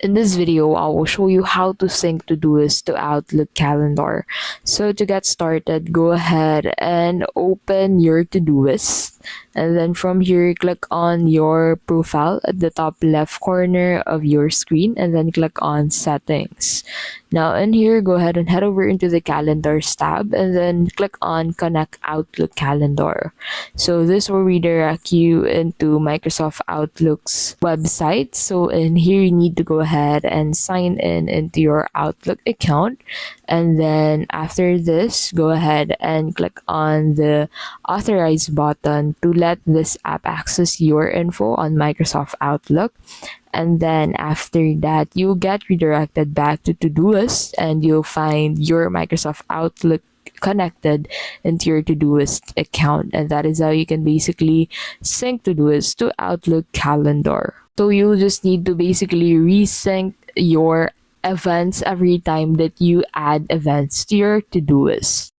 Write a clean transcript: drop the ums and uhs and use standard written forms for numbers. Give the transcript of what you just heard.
In this video, I will show you how to sync Todoist to Outlook calendar. So to get started, go ahead and open your Todoist. And then from here, click on your profile at the top left corner of your screen and then click on settings. Now in here, go ahead and head over into the calendars tab and then click on connect Outlook calendar. So this will redirect you into Microsoft Outlook's website. So in here, you need to go ahead and sign in into your Outlook account. And then after this, go ahead and click on the authorize button to let this app access your info on Microsoft Outlook. And then after that, you'll get redirected back to Todoist and you'll find your Microsoft Outlook connected into your Todoist account. And that is how you can basically sync Todoist to Outlook calendar. So you'll just need to basically resync your events every time that you add events to your Todoist.